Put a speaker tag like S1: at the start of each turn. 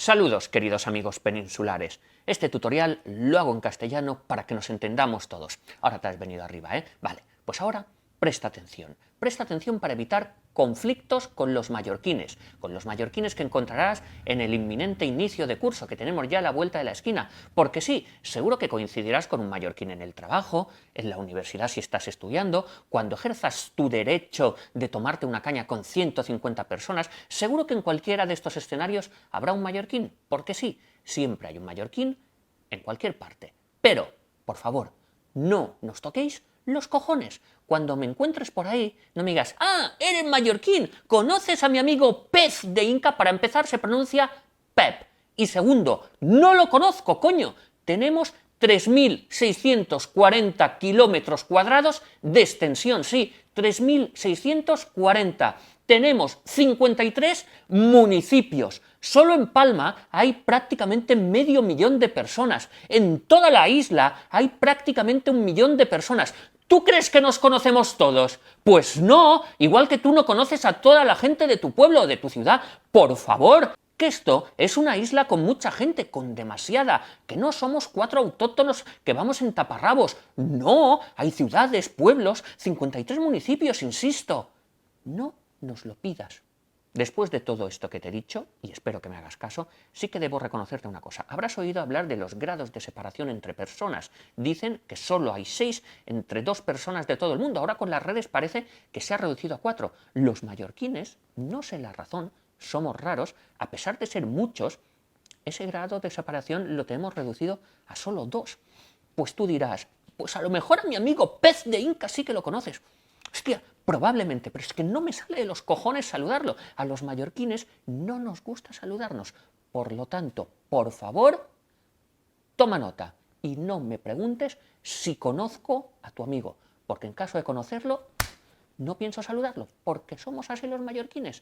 S1: Saludos, queridos amigos peninsulares. Este tutorial lo hago en castellano para que nos entendamos todos. Ahora te has venido arriba, ¿eh? Vale, pues ahora presta atención. Presta atención para evitar conflictos con los mallorquines que encontrarás en el inminente inicio de curso que tenemos ya a la vuelta de la esquina. Porque sí, seguro que coincidirás con un mallorquín en el trabajo, en la universidad si estás estudiando, cuando ejerzas tu derecho de tomarte una caña con 150 personas, seguro que en cualquiera de estos escenarios habrá un mallorquín. Porque sí, siempre hay un mallorquín en cualquier parte. Pero, por favor, no nos toquéis los cojones. Cuando me encuentres por ahí, no me digas, ¡ah, eres mallorquín! ¿Conoces a mi amigo Pez de Inca? Para empezar, se pronuncia Pep. Y segundo, no lo conozco, coño. Tenemos 3.640 kilómetros cuadrados de extensión, sí, 3.640. Tenemos 53 municipios. Solo en Palma hay prácticamente 500.000 de personas. En toda la isla hay prácticamente 1.000.000 de personas. ¿Tú crees que nos conocemos todos? Pues no, igual que tú no conoces a toda la gente de tu pueblo o de tu ciudad. Por favor, que esto es una isla con mucha gente, con demasiada, que no somos 4 autóctonos que vamos en taparrabos. No, hay ciudades, pueblos, 53 municipios, insisto. No nos lo pidas. Después de todo esto que te he dicho, y espero que me hagas caso, sí que debo reconocerte una cosa. Habrás oído hablar de los grados de separación entre personas. Dicen que solo hay 6 entre 2 personas de todo el mundo. Ahora con las redes parece que se ha reducido a 4. Los mallorquines, no sé la razón, somos raros, a pesar de ser muchos, ese grado de separación lo tenemos reducido a solo 2. Pues tú dirás, pues a lo mejor a mi amigo Pez de Inca sí que lo conoces. Hostia, probablemente, pero es que no me sale de los cojones saludarlo. A los mallorquines no nos gusta saludarnos. Por lo tanto, por favor, toma nota y no me preguntes si conozco a tu amigo, porque en caso de conocerlo, no pienso saludarlo, porque somos así los mallorquines.